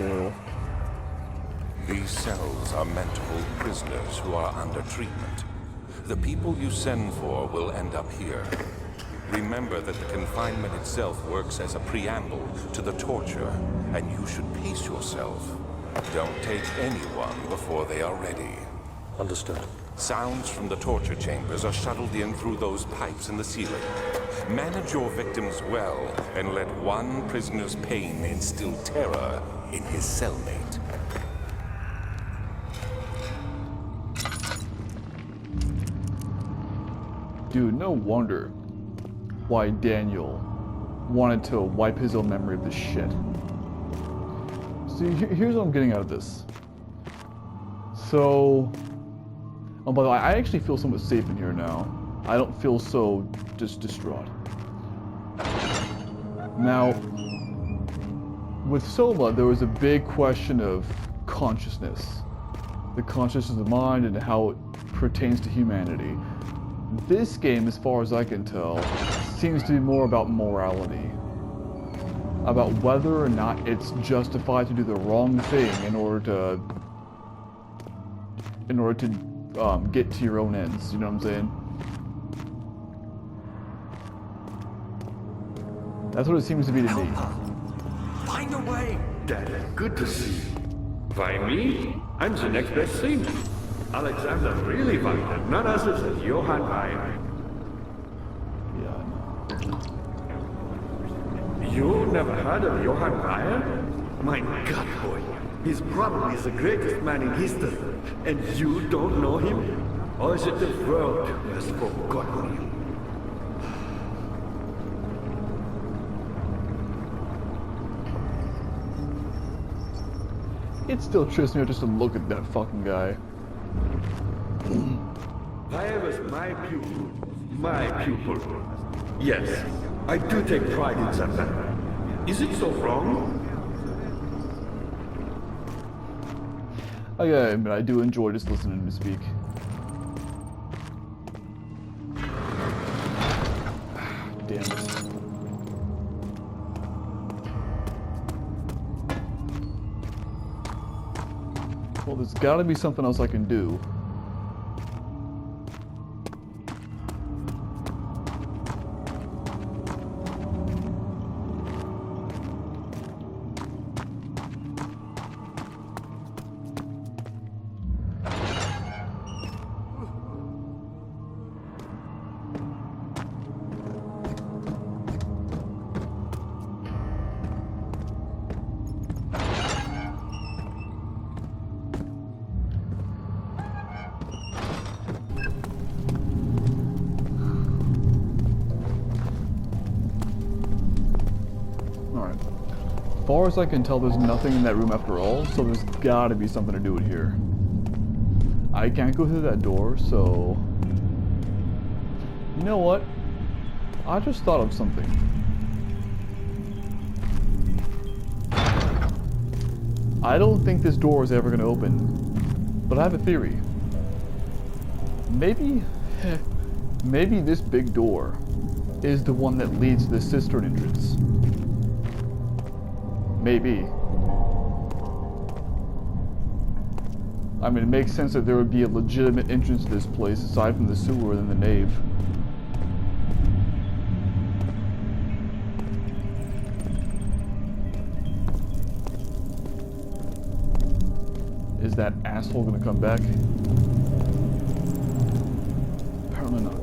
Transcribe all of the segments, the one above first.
so... These cells are meant to hold prisoners who are under treatment. The people you send for will end up here. Remember that the confinement itself works as a preamble to the torture, and you should pace yourself. Don't take anyone before they are ready. Understood. Sounds from the torture chambers are shuttled in through those pipes in the ceiling. Manage your victims well, and let one prisoner's pain instill terror in his cellmate. Dude, no wonder why Daniel wanted to wipe his own memory of this shit. See, here's what I'm getting out of this. So, oh, by the way, I actually feel somewhat safe in here now. I don't feel so just distraught. Now, with Soma, there was a big question of consciousness. The consciousness of the mind and how it pertains to humanity. This game, as far as I can tell, seems to be more about morality. About whether or not it's justified to do the wrong thing in order to get to your own ends, you know what I'm saying? That's what it seems to be to me. Find a way! Daddy, good to see you. Why me? I'm the next best thing. Alexander really wanted none other than Johann Ryan. Yeah, You never heard of Johann Ryan? My God, boy. He's probably the greatest man in history. And you don't know him? Or is it the world who has forgotten him? it still trips me out just to look at that fucking guy. I was my pupil. My pupil. Yes, I do take pride in that. Is it so wrong? I gotta admit, I do enjoy just listening to him speak. Damn it. Well, there's gotta be something else I can do. As far as I can tell, there's nothing in that room after all, so there's gotta be something to do it here. I can't go through that door, so... You know what? I just thought of something. I don't think this door is ever gonna open, but I have a theory. Maybe this big door is the one that leads to the cistern entrance. Maybe. I mean, it makes sense that there would be a legitimate entrance to this place aside from the sewer and the nave. Is that asshole gonna come back? Apparently not.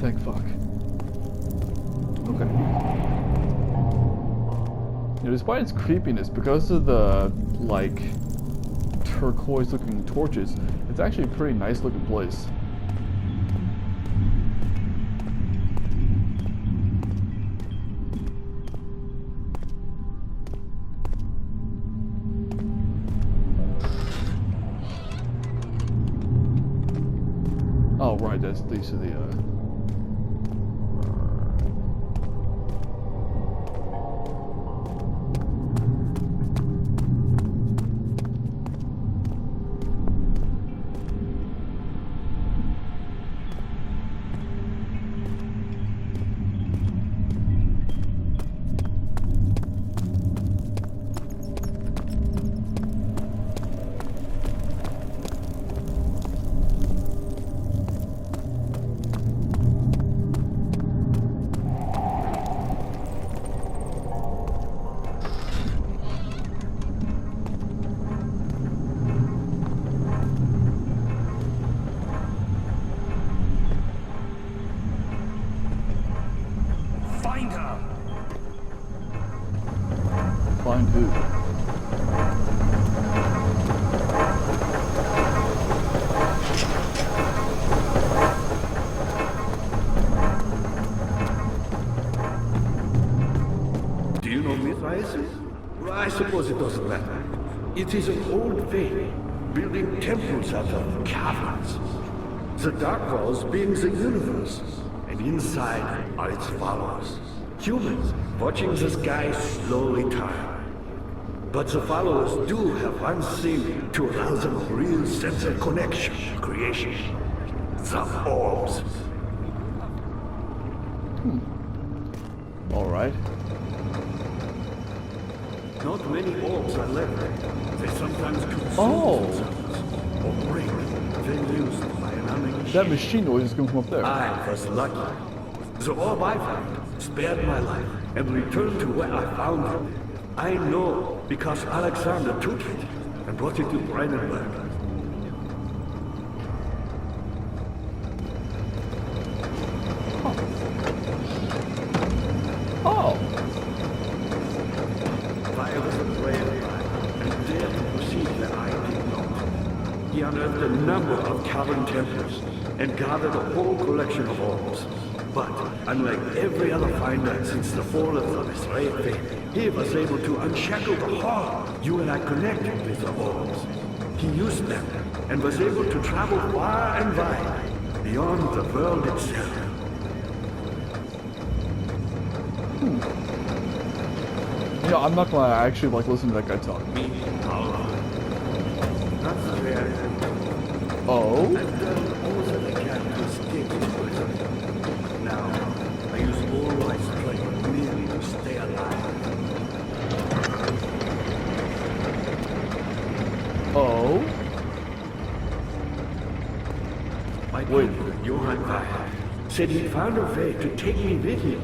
Thank fuck. Okay. You know, despite its creepiness, because of the, like, turquoise-looking torches, it's actually a pretty nice-looking place. Oh, right, that's these are the, suppose it doesn't matter. It is an old faith, building temples out of caverns. The dark walls being the universe, and inside are its followers. Humans watching the sky slowly turn. But the followers do have one thing to allow them a real sense of connection, creation. The orbs. Alright. Not many orbs are left. They sometimes consume Oh. themselves, or break, then used by an unleashed. That machine noise is coming from up there. I was lucky. The orb I found spared my life and returned to where I found it. I know because Alexander took it and brought it to Brandenburg. Oh! I was afraid of fire and dared to proceed where I did not. He unearthed a number of cavern temples and gathered a whole collection of orbs. But, unlike every other finder since the fall of the Israel faith, he was able to unshackle the heart you and I connected with the orbs. He used them and was able to travel far and wide, beyond the world itself. You know, I'm not gonna lie, I actually like listening to that guy talk. That's fair. Oh? I've done all that I can to escape this prison. Now, I use all my strength merely to stay alive. Oh? My Wait. pupil, Johann Weyer, said he found a way to take me with him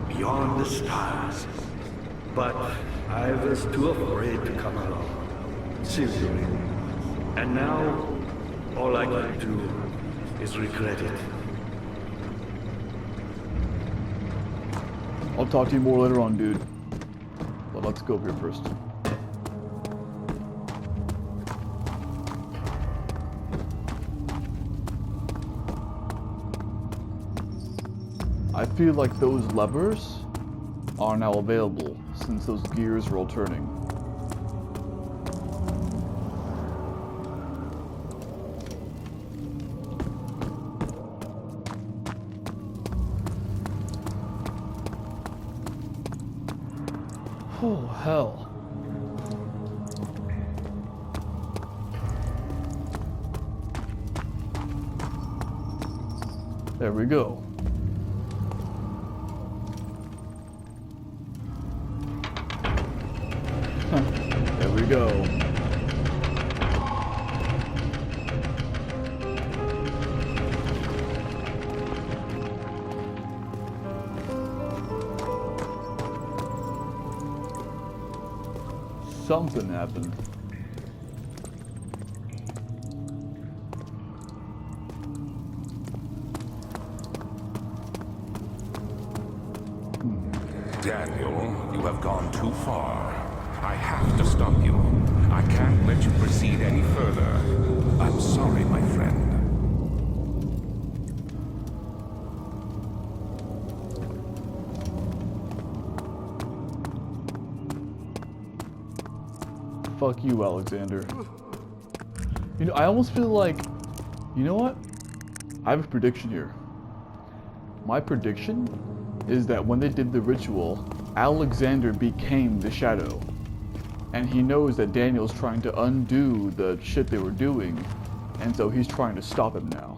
beyond the stars. But I was too afraid to come along. Seriously. And now, all I can do is regret it. I'll talk to you more later on, dude. But let's go over here first. I feel like those levers are now available since those gears are all turning. Oh, hell. There we go. There we go. Something happened. Daniel, you have gone too far. I have to stop you. I can't let you proceed any further. I'm sorry, my friend. Fuck you, Alexander. You know, I almost feel like, you know what? I have a prediction here. My prediction is that when they did the ritual, Alexander became the shadow. And he knows that Daniel's trying to undo the shit they were doing, and so he's trying to stop him now.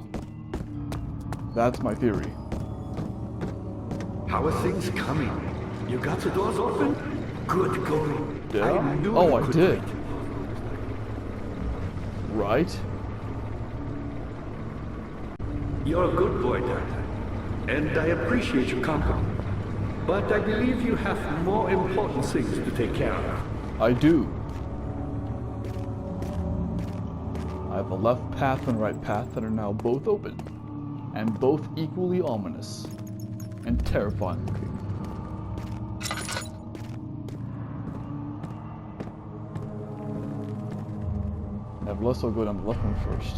That's my theory. How are things coming? You got the doors open? Good going. Did I? knew Oh, you I could did. wait. Right? You're a good boy, Dad. And I appreciate your company. But I believe you have more important things to take care of. I do. I have a left path and a right path that are now both open, and both equally ominous and terrifying looking. Nevertheless, I'll go down the left one first.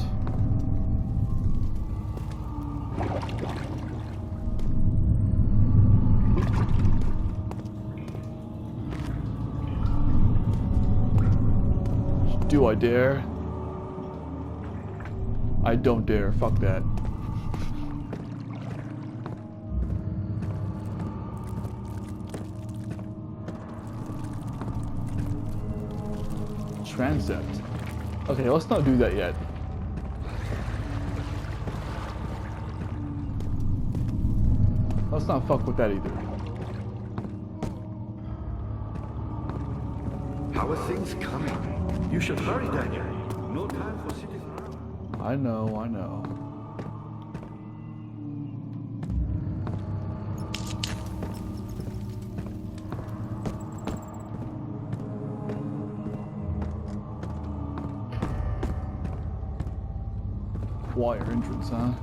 Do I dare? I don't dare. Fuck that. Transept. Okay, let's not do that yet. Let's not fuck with that either. How are things coming? You should hurry, Daniel. No time for sitting around. I know, I know. Choir entrance, huh?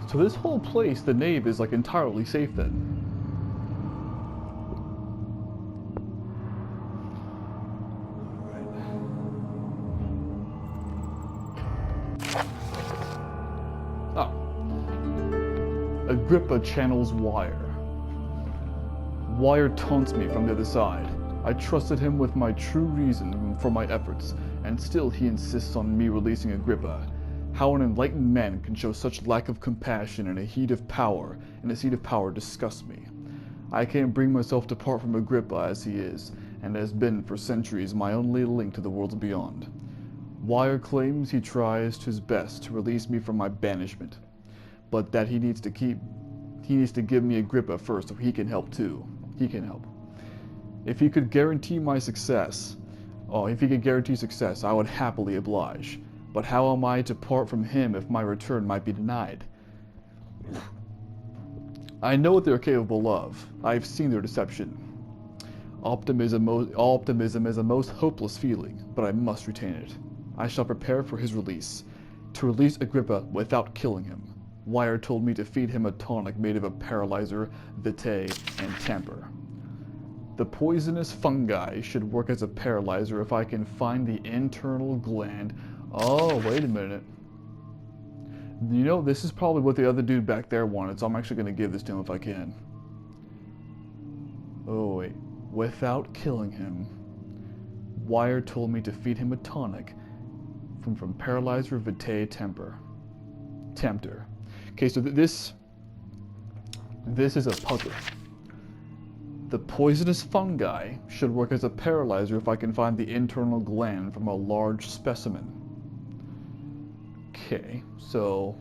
So this whole place, the nave, is like entirely safe then. Ah. Agrippa channels Wire. Wire taunts me from the other side. I trusted him with my true reason for my efforts, and still he insists on me releasing Agrippa. How an enlightened man can show such lack of compassion in a seat of power disgusts me. I can't bring myself to part from Agrippa as he is, and has been for centuries my only link to the worlds beyond. Wire claims he tries his best to release me from my banishment, but that he needs to give me Agrippa first so he can help too. He can help. If he could guarantee success, I would happily oblige. But how am I to part from him if my return might be denied? I know what they're capable of. I've seen their deception. Optimism is a most hopeless feeling, but I must retain it. I shall prepare for his release. To release Agrippa without killing him. Wire told me to feed him a tonic made of a paralyzer, vitae, and tamper. The poisonous fungi should work as a paralyzer if I can find the internal gland. Oh, wait a minute. You know, this is probably what the other dude back there wanted, so I'm actually going to give this to him if I can. Oh, wait. Without killing him. Wire told me to feed him a tonic from paralyzer, vitae, tempter. Okay, so this is a puzzle. The poisonous fungi should work as a paralyzer if I can find the internal gland from a large specimen. Okay, so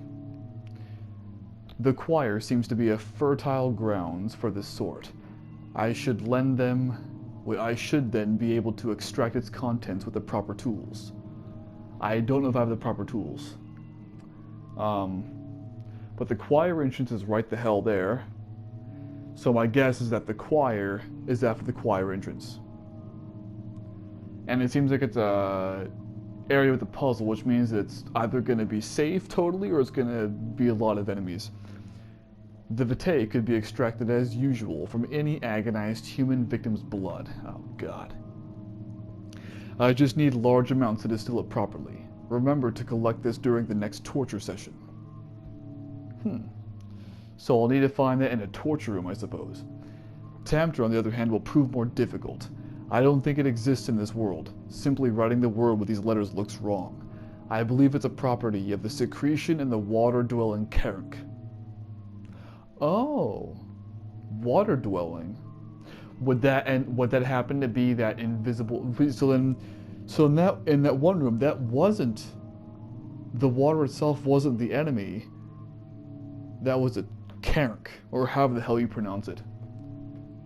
the choir seems to be a fertile grounds for this sort. I should then be able to extract its contents with the proper tools. I don't know if I have the proper tools. But the choir entrance is right the hell there. So my guess is that the choir is after the choir entrance. And it seems like it's a area with a puzzle, which means it's either going to be safe totally or it's going to be a lot of enemies. The vitae could be extracted as usual from any agonized human victim's blood. Oh god. I just need large amounts to distill it properly. Remember to collect this during the next torture session. So I'll need to find that in a torture room, I suppose. Tamter, on the other hand, will prove more difficult. I don't think it exists in this world. Simply writing the word with these letters looks wrong. I believe it's a property of the secretion in the water-dwelling Karenk. Oh, water-dwelling. Would that happen to be that invisible? So in that one room, that wasn't the water itself. Wasn't the enemy. That was a Karenk, or however the hell you pronounce it.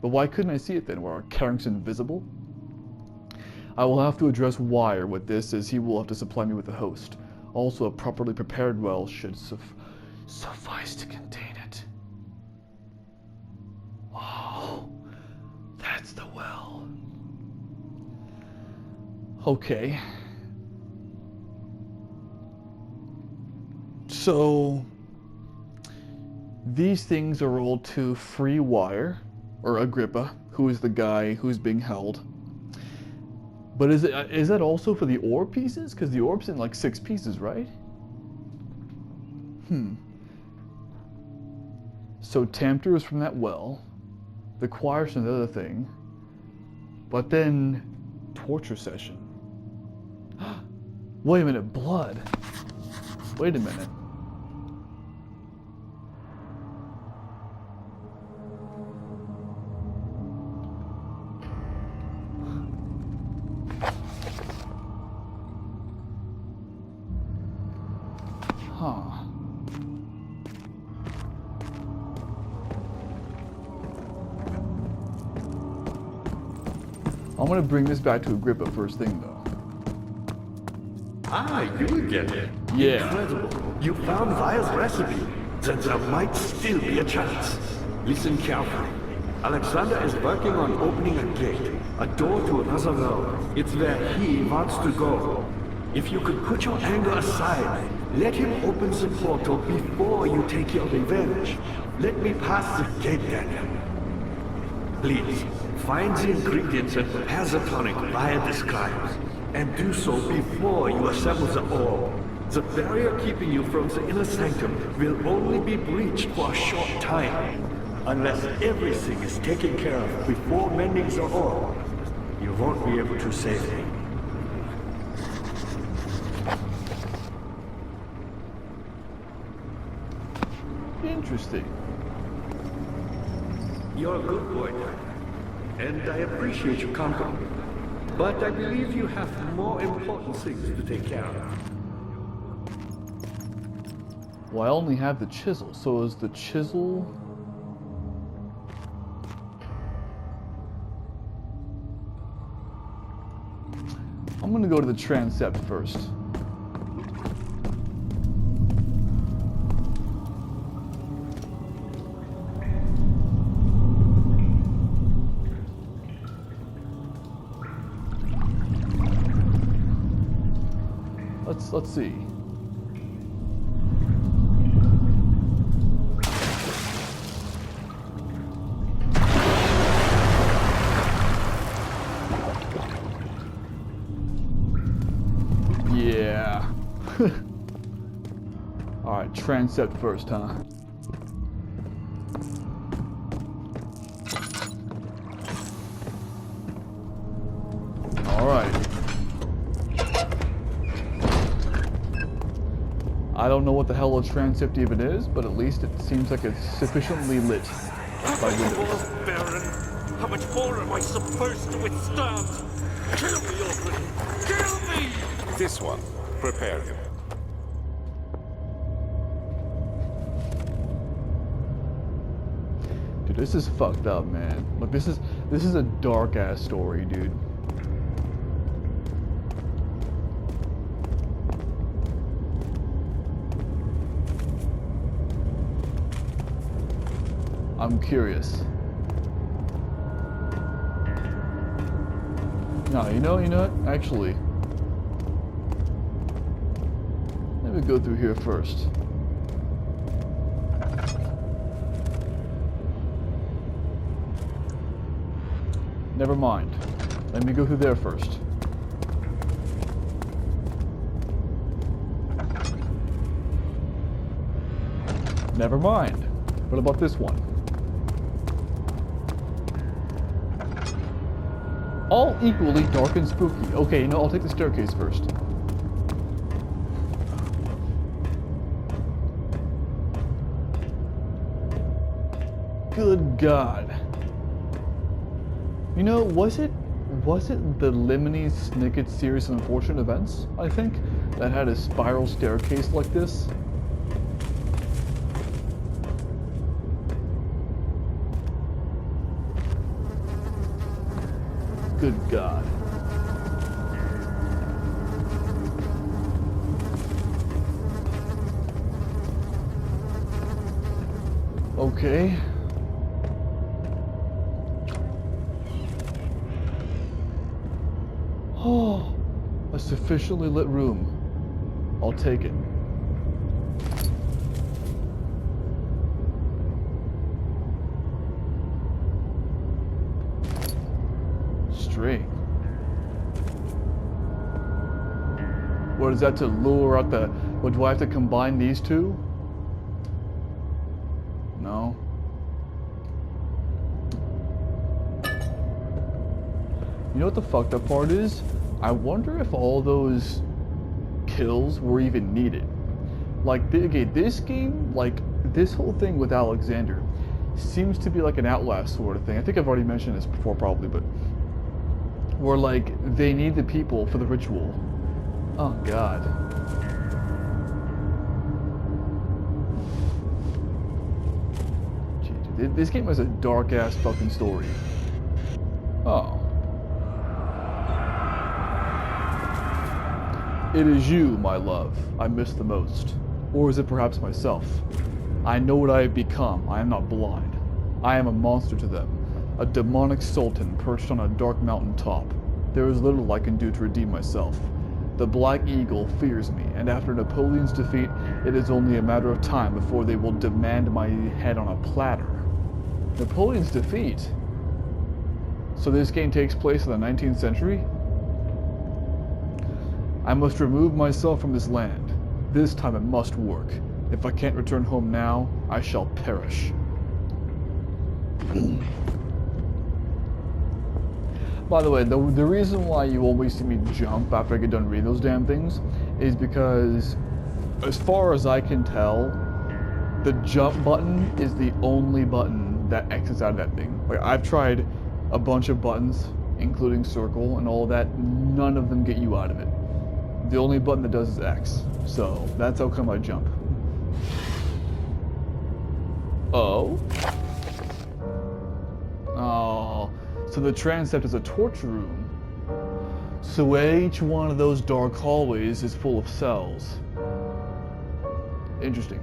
But why couldn't I see it then? Were Karenk's invisible? I will have to address Wire with this, as he will have to supply me with a host. Also, a properly prepared well should suffice to contain it. Oh, that's the well. Okay. So these things are all to free Wire, or Agrippa, who is the guy who's being held. But is that also for the orb pieces? Because the orb's in like 6 pieces, right? So Tamter is from that well. The choir's from the other thing. But then torture session. Wait a minute, blood. Wait a minute. Huh. I'm gonna bring this back to Agrippa first thing though. Ah, you again. Yeah. Incredible. You found Vile's recipe. Then there might still be a chance. Listen carefully. Alexander is working on opening a gate, a door to another realm. It's where he wants to go. If you could put your anger aside, let him open the portal before you take your revenge. Let me pass the gate then. Please, find the ingredients and prepare the tonic via describes. And do so before you assemble the orb. The barrier keeping you from the inner sanctum will only be breached for a short time. Unless everything is taken care of before mending the orb, you won't be able to save me. Interesting. You're a good boy, Doctor. And I appreciate your company. But I believe you have more important things to take care of. Well, I only have the chisel, so is the chisel... I'm gonna go to the transept first. Let's see. Yeah. Alright, transept first, huh? Alright. I don't know what the hell a transept even is, but at least it seems like it's sufficiently lit by windows. Baron, how much more am I supposed to withstand? Kill me already! Kill me! This one. Prepare him. Dude, this is fucked up, man. Look, this is a dark ass story, dude. I'm curious. No, you know what? Actually, let me go through here first. Never mind. Let me go through there first. Never mind. What about this one? All equally dark and spooky. Okay, no, I'll take the staircase first. Good God. You know, was it the Lemony Snicket series of unfortunate events, I think, that had a spiral staircase like this? Good God. Okay. Oh, a sufficiently lit room. I'll take it. String. What is that, to lure out the... What, do I have to combine these two? No. You know what the fucked up part is? I wonder if all those kills were even needed. Like, okay, this game, like, this whole thing with Alexander seems to be like an Outlast sort of thing. I think I've already mentioned this before probably, but where, like, they need the people for the ritual. Oh, God. Gee, dude, this game has a dark-ass fucking story. Oh. It is you, my love, I miss the most. Or is it perhaps myself? I know what I have become. I am not blind. I am a monster to them. A demonic sultan perched on a dark mountain top. There is little I can do to redeem myself. The Black Eagle fears me, and after Napoleon's defeat, it is only a matter of time before they will demand my head on a platter. Napoleon's defeat? So this game takes place in the 19th century? I must remove myself from this land. This time it must work. If I can't return home now, I shall perish. By the way, the reason why you always see me jump after I get done reading those damn things is because, as far as I can tell, the jump button is the only button that exits out of that thing. Like, I've tried a bunch of buttons, including circle and all that, none of them get you out of it. The only button that does is X. So, that's how come I jump. Oh? Oh. So the transept is a torture room. So each one of those dark hallways is full of cells. Interesting.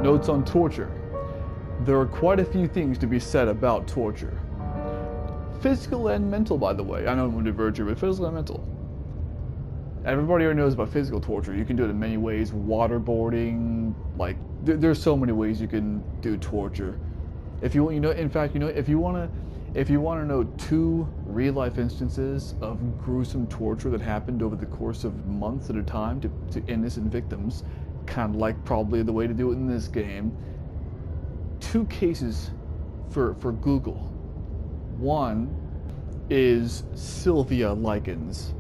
Notes on torture. There are quite a few things to be said about torture. Physical and mental, by the way. I know I'm going to diverge here, but physical and mental. Everybody already knows about physical torture. You can do it in many ways. Waterboarding, like, there's so many ways you can do torture. If you know, in fact, you know, if you want to know 2 real-life instances of gruesome torture that happened over the course of months at a time to innocent victims, kind of like probably the way to do it in this game. 2 cases for Google. One is Sylvia Likens,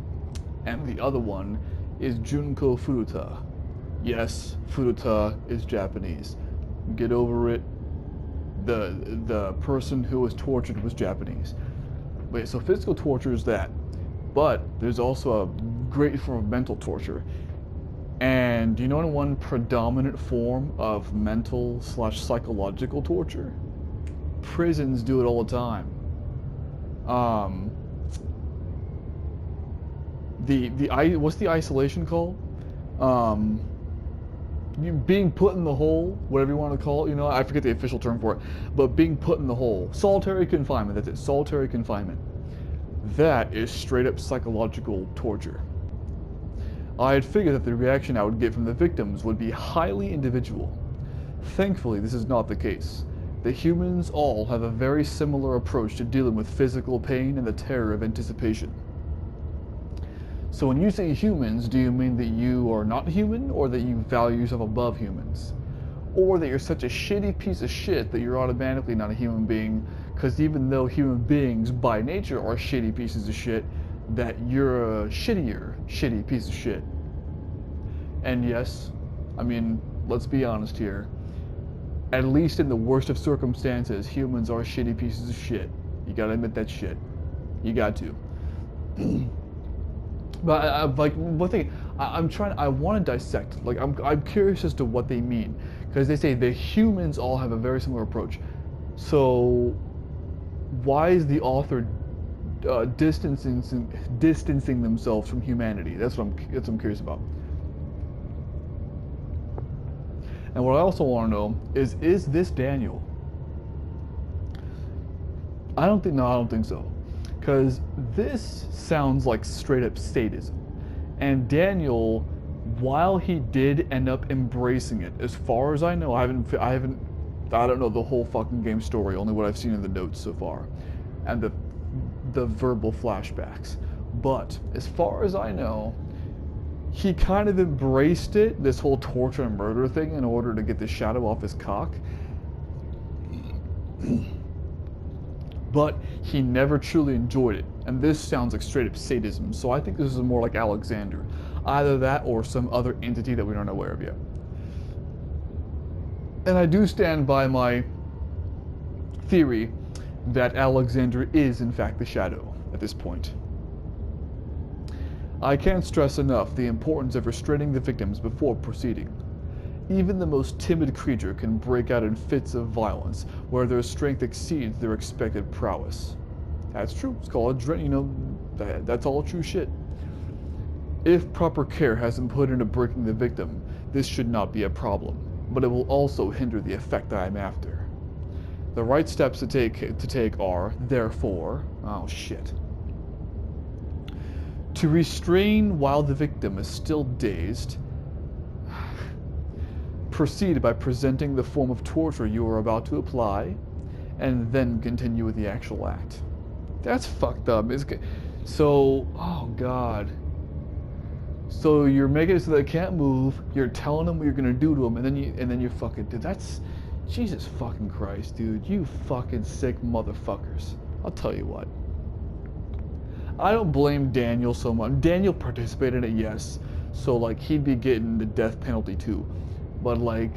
and the other one is Junko Furuta. Yes, Furuta is Japanese. Get over it. The person who was tortured was Japanese. Wait, so physical torture is that, but there's also a great form of mental torture. And do you know one predominant form of mental / psychological torture? Prisons do it all the time. What's the isolation called? You being put in the hole, whatever you want to call it, you know, I forget the official term for it, but being put in the hole. Solitary confinement, that's it, solitary confinement. That is straight up psychological torture. I had figured that the reaction I would get from the victims would be highly individual. Thankfully, this is not the case. The humans all have a very similar approach to dealing with physical pain and the terror of anticipation. So when you say humans, do you mean that you are not human, or that you value yourself above humans? Or that you're such a shitty piece of shit that you're automatically not a human being, because even though human beings by nature are shitty pieces of shit, that you're a shitty piece of shit. And yes, I mean, let's be honest here. At least in the worst of circumstances, humans are shitty pieces of shit. You gotta admit that shit. You got to. But like one thing, I want to dissect. Like I'm curious as to what they mean, because they say the humans all have a very similar approach. So why is the author distancing themselves from humanity? That's what I'm curious about. And what I also want to know is this Daniel? I don't think so. Because this sounds like straight up sadism. And Daniel, while he did end up embracing it, as far as I know, I don't know the whole fucking game story, only what I've seen in the notes so far. And the verbal flashbacks. But as far as I know, he kind of embraced it, this whole torture and murder thing, in order to get the shadow off his cock. But he never truly enjoyed it. And this sounds like straight up sadism, so I think this is more like Alexander. Either that or some other entity that we aren't aware of yet. And I do stand by my theory that Alexander is in fact the shadow at this point. I can't stress enough the importance of restraining the victims before proceeding. Even the most timid creature can break out in fits of violence where their strength exceeds their expected prowess. That's true. It's called that's all true shit. If proper care hasn't put into breaking the victim, this should not be a problem, but it will also hinder the effect that I'm after. The right steps to take are, therefore, oh shit. To restrain while the victim is still dazed, proceed by presenting the form of torture you are about to apply, and then continue with the actual act. That's fucked up. So, oh god. So you're making it so they can't move. You're telling them what you're gonna do to them, and then you fucking. Dude, that's Jesus fucking Christ, dude. You fucking sick motherfuckers. I'll tell you what. I don't blame Daniel so much. Daniel participated in it, yes. So like he'd be getting the death penalty too. But like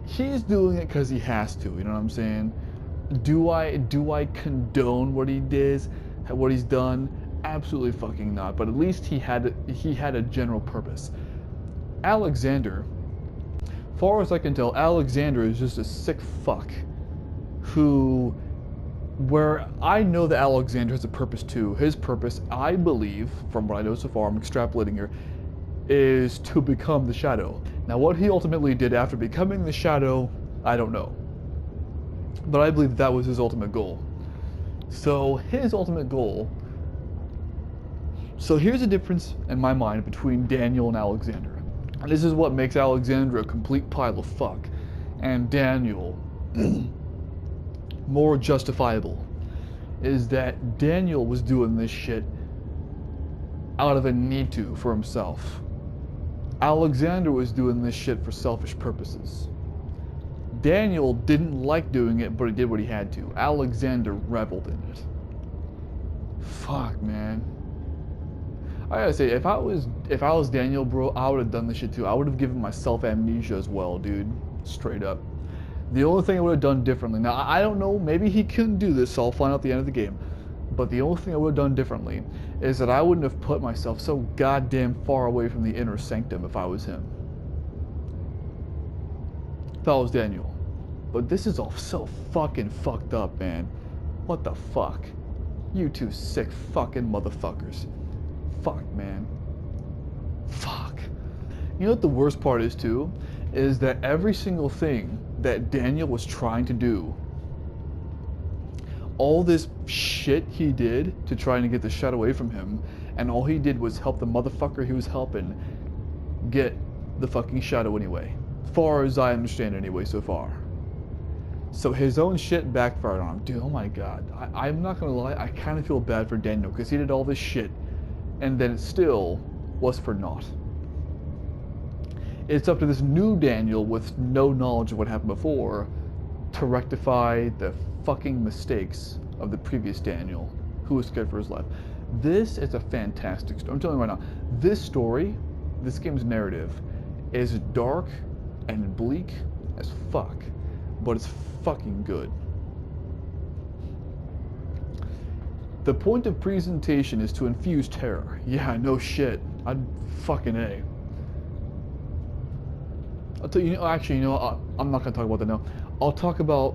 he's doing it because he has to, you know what I'm saying? Do I condone what he did, what he's done? Absolutely fucking not. But at least he had a general purpose. Alexander, far as I can tell, Alexander is just a sick fuck who, where I know that Alexander has a purpose too. His purpose, I believe, from what I know so far, I'm extrapolating here, is to become the Shadow. Now what he ultimately did after becoming the Shadow, I don't know. But I believe that was his ultimate goal. So his ultimate goal, so here's a difference in my mind between Daniel and Alexander. And this is what makes Alexander a complete pile of fuck, and Daniel more justifiable, is that Daniel was doing this shit out of a need to for himself. Alexander was doing this shit for selfish purposes. Daniel didn't like doing it, but he did what he had to. Alexander reveled in it. Fuck, man. I gotta say, if I was Daniel, bro, I would have done this shit too. I would have given myself amnesia as well, dude. Straight up. The only thing I would have done differently, now I don't know, maybe he couldn't do this, so I'll find out at the end of the game. But the only thing I would have done differently is that I wouldn't have put myself so goddamn far away from the inner sanctum if I was him. If I was Daniel. But this is all so fucking fucked up, man. What the fuck? You two sick fucking motherfuckers. Fuck, man. Fuck. You know what the worst part is too? Is that every single thing that Daniel was trying to do, all this shit he did to try and get the Shadow away from him, and all he did was help the motherfucker he was helping get the fucking Shadow anyway. Far as I understand anyway so far. So his own shit backfired on him. Dude, oh my god. I'm not gonna lie, I kind of feel bad for Daniel because he did all this shit and then it still was for naught. It's up to this new Daniel with no knowledge of what happened before to rectify the fucking mistakes of the previous Daniel who was scared for his life. This is a fantastic story. I'm telling you right now, this story, this game's narrative, is dark and bleak as fuck, but it's fucking good. The point of presentation is to infuse terror. Yeah, no shit. I'd fucking A. I'll tell you, I'm not gonna talk about that now. I'll talk about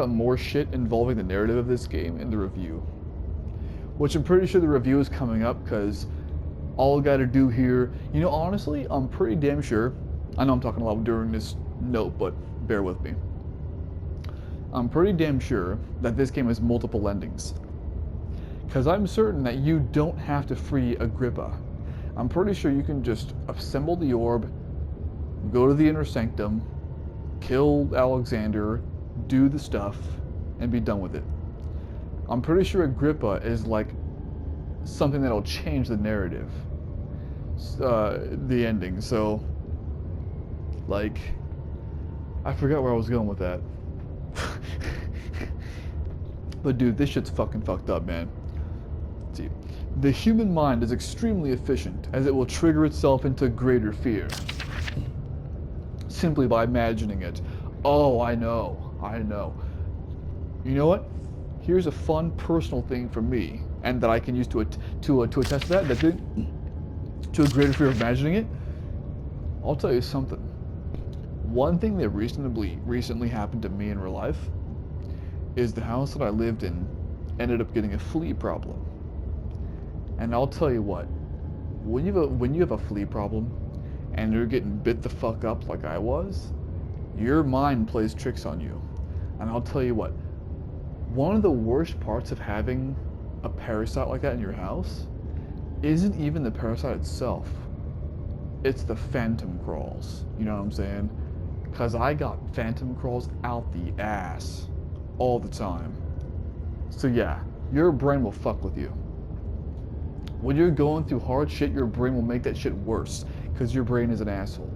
more shit involving the narrative of this game in the review. Which I'm pretty sure the review is coming up because all I gotta do here, honestly, I'm pretty damn sure, I know I'm talking a lot during this note, but bear with me. I'm pretty damn sure that this game has multiple endings. Because I'm certain that you don't have to free Agrippa. I'm pretty sure you can just assemble the orb, go to the inner sanctum, kill Alexander, do the stuff, and be done with it. I'm pretty sure Agrippa is like something that'll change the narrative, the ending. So, like, I forgot where I was going with that. But dude, this shit's fucking fucked up, man. See, the human mind is extremely efficient, as it will trigger itself into greater fear simply by imagining it. Oh, I know. You know what? Here's a fun personal thing for me, and that I can use to attest to that to a greater fear of imagining it. I'll tell you something. One thing that recently happened to me in real life is the house that I lived in ended up getting a flea problem. And I'll tell you what, when you have a flea problem and you're getting bit the fuck up like I was, your mind plays tricks on you. And I'll tell you what, one of the worst parts of having a parasite like that in your house isn't even the parasite itself. It's the phantom crawls. You know what I'm saying? Because I got phantom crawls out the ass all the time. So yeah, your brain will fuck with you. When you're going through hard shit, your brain will make that shit worse, because your brain is an asshole.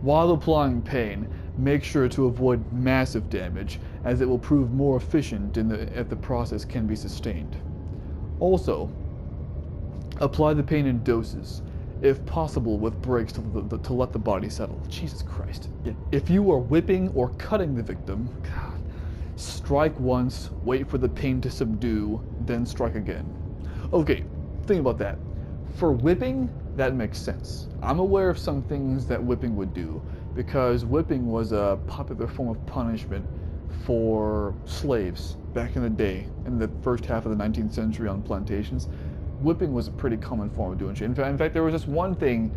While applying pain, make sure to avoid massive damage, as it will prove more efficient if the process can be sustained. Also, apply the pain in doses, if possible with breaks to let the body settle. Jesus Christ. If you are whipping or cutting the victim, God, strike once, wait for the pain to subdue, then strike again. Okay, think about that. For whipping, that makes sense. I'm aware of some things that whipping would do, because whipping was a popular form of punishment for slaves back in the day, in the first half of the 19th century on plantations. Whipping was a pretty common form of doing shit. In fact, there was this one thing,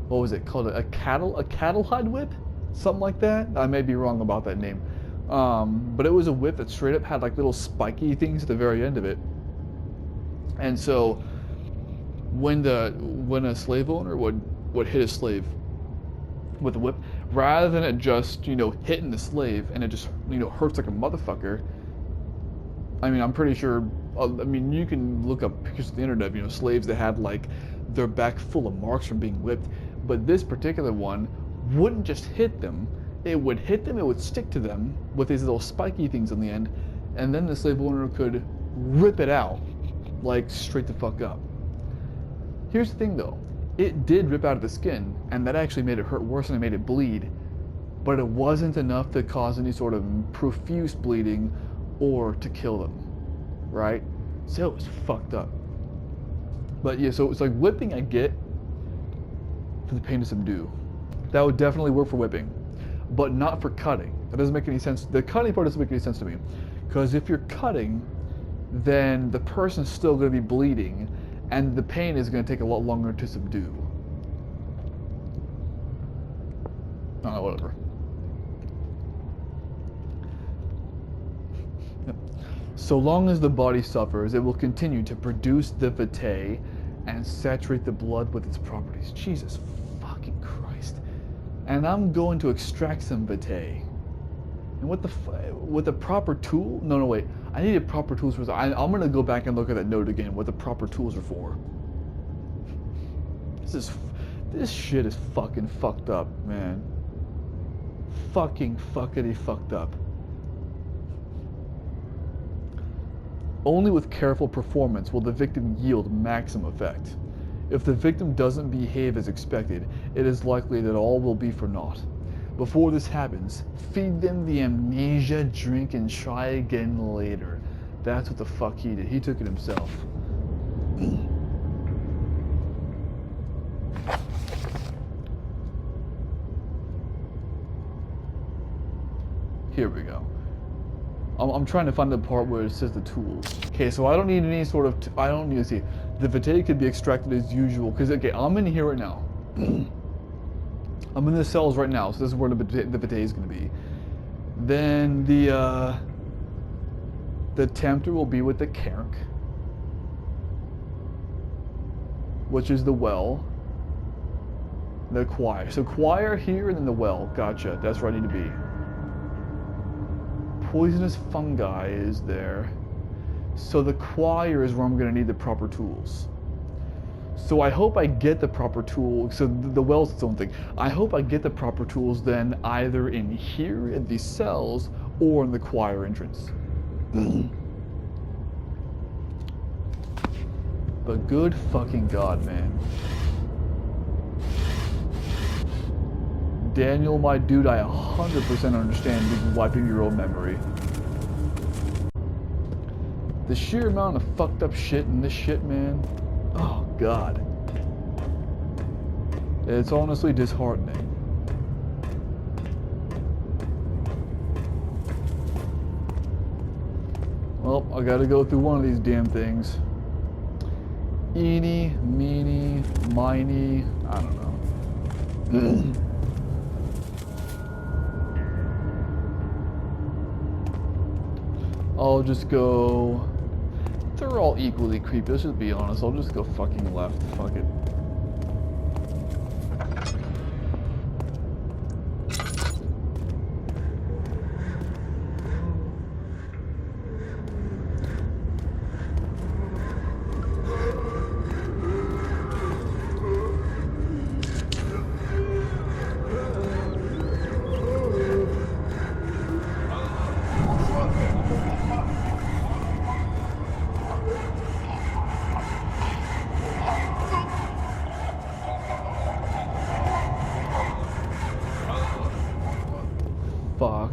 what was it called? A cattle hide whip? Something like that? I may be wrong about that name. But it was a whip that straight up had like little spiky things at the very end of it. And so when a slave owner would hit a slave with a whip, rather than it just, hitting the slave and it just, hurts like a motherfucker. I mean, I'm pretty sure, you can look up pictures on the internet of, slaves that had like their back full of marks from being whipped. But this particular one wouldn't just hit them. It would hit them, it would stick to them with these little spiky things on the end, and then the slave owner could rip it out, like straight the fuck up. Here's the thing though, it did rip out of the skin, and that actually made it hurt worse and it made it bleed, but it wasn't enough to cause any sort of profuse bleeding or to kill them, right? So it was fucked up. But yeah, so it's like whipping I get for the pain to subdue. That would definitely work for whipping, but not for cutting. That doesn't make any sense. The cutting part doesn't make any sense to me, because if you're cutting, then the person's still going to be bleeding, and the pain is going to take a lot longer to subdue. Oh, whatever. Yep. So long as the body suffers, it will continue to produce the vitae and saturate the blood with its properties. Jesus fucking Christ. And I'm going to extract some vitae. And with the proper tool? No, wait. I needed proper tools for this. I'm going to go back and look at that note again, what the proper tools are for. This shit is fucking fucked up, man. Fuckity fucked up. Only with careful performance will the victim yield maximum effect. If the victim doesn't behave as expected, it is likely that all will be for naught. Before this happens, feed them the amnesia drink and try again later. That's what the fuck he did. He took it himself. Here we go. I'm trying to find the part where it says the tools. Okay, so I don't need any sort of, I don't need to see. The vitae could be extracted as usual, because, okay, I'm in here right now. I'm in the cells right now, so this is where the vitae is going to be. Then the tempter will be with the Karak, which is the well. The choir. So choir here and then the well. Gotcha. That's where I need to be. Poisonous fungi is there. So the choir is where I'm going to need the proper tools. So I hope I get the proper tools. So the well's its own thing. I hope I get the proper tools then either in here in these cells or in the choir entrance. But good fucking God, man. Daniel, my dude, I 100% understand you wiping your own memory. The sheer amount of fucked up shit in this shit, man. Oh, God. It's honestly disheartening. Well, I gotta go through one of these damn things. Eeny, meeny, miny, I don't know. I'll just go... They're all equally creepy, let's just be honest. I'll just go fucking left, fuck it. Fuck.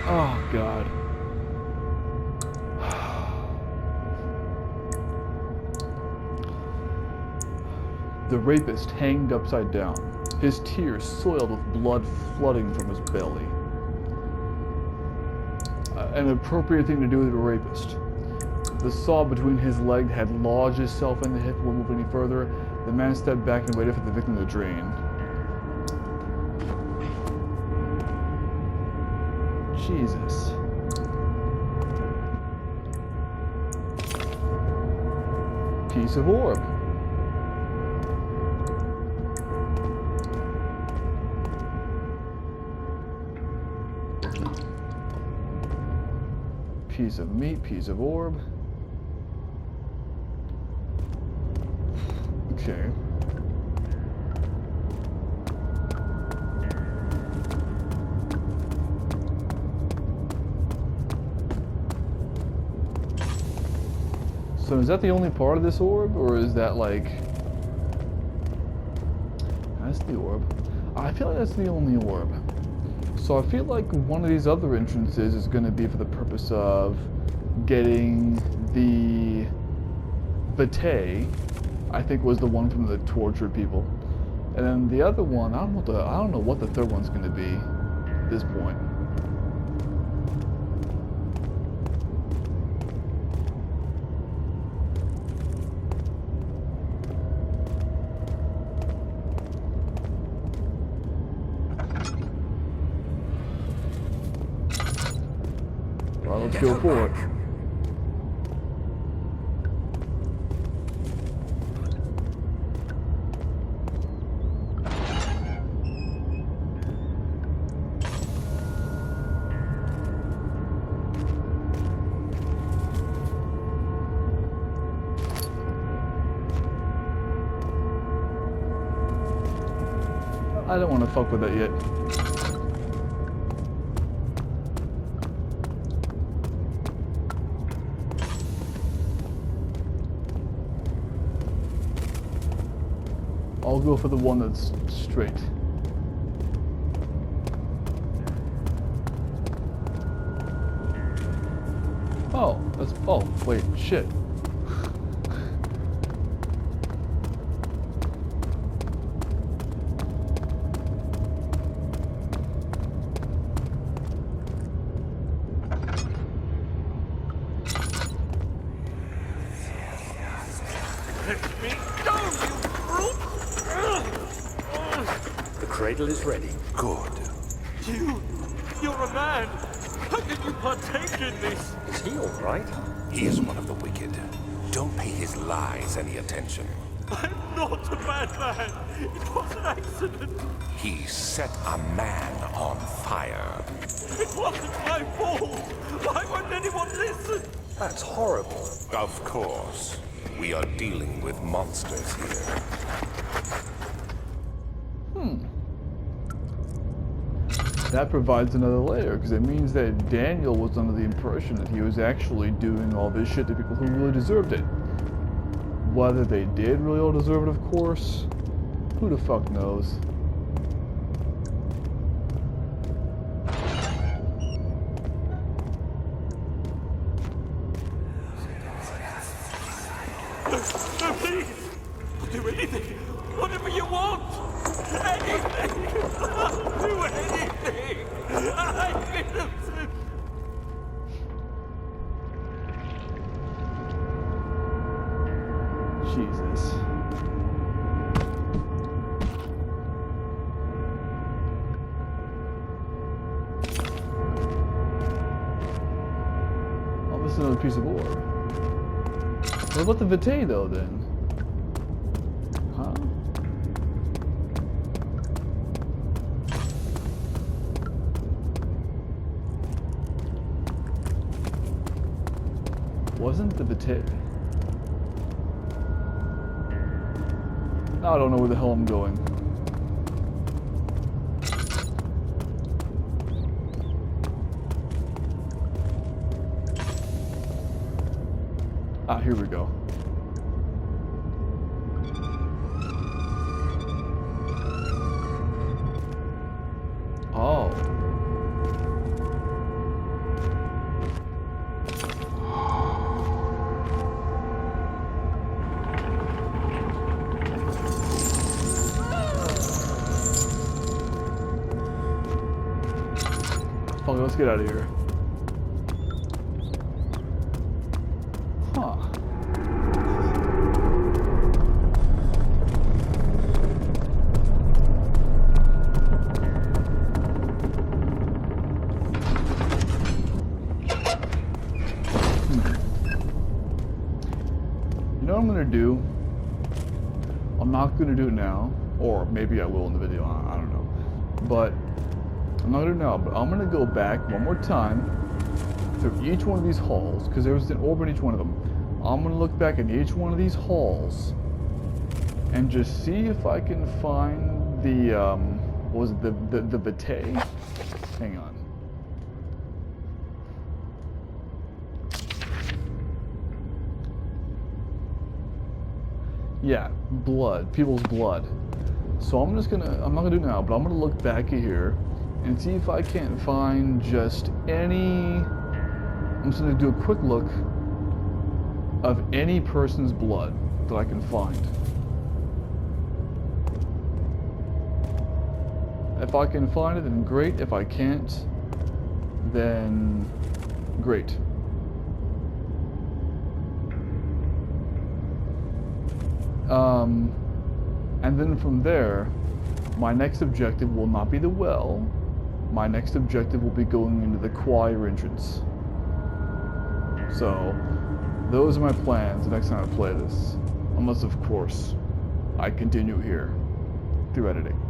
Oh, God. The rapist hanged upside down, his tears soiled with blood flooding from his belly. An appropriate thing to do with a rapist. The saw between his legs had lodged itself in the hip. Won't move any further. The man stepped back and waited for the victim to drain. Jesus. Piece of orb. Piece of meat, piece of orb. Okay. So is that the only part of this orb, or is that like... That's the orb. I feel like that's the only orb. So I feel like one of these other entrances is going to be for the purpose of getting the Vitae, I think was the one from the tortured people. And then the other one, I don't know what the third one's going to be at this point. Let's go for it. I don't want to fuck with that yet. I'll go for the one that's straight. Oh, that's... Oh, wait, shit. Let me go, you brute! The cradle is ready. Good. You're a man. How can you partake in this? Is he all right? He is one of the wicked. Don't pay his lies any attention. I'm not a bad man. It was an accident. He set a man on fire. It wasn't my fault. Why won't anyone listen? That's horrible. Of course. We are dealing with monsters here. That provides another layer, because it means that Daniel was under the impression that he was actually doing all this shit to people who really deserved it. Whether they did really all deserve it, of course, who the fuck knows? No, please. I'll do anything. Whatever you want. Anything. I'll do anything. I'm innocent. Jesus. Oh, this is another piece of ore. What about the Vitae, though, then? Huh? Wasn't the Vitae? I don't know where the hell I'm going. Ah, here we go. Oh. Fuck, let's get out of here. Huh. You know what I'm gonna do? I'm not gonna do it now, or maybe I will in the video, I don't know. But I'm not gonna know, but I'm gonna go back one more time through each one of these halls, because there was an orb in each one of them. I'm gonna look back at each one of these halls and just see if I can find the what was it, the Vitae? Hang on. Yeah, blood, people's blood. So I'm not gonna do it now, but I'm gonna look back at here and see if I can't find just any, I'm just gonna do a quick look of any person's blood that I can find. If I can find it, then great. If I can't, then great. And then from there, my next objective will not be the well. My next objective will be going into the choir entrance. So, those are my plans the next time I play this. Unless, of course, I continue here through editing.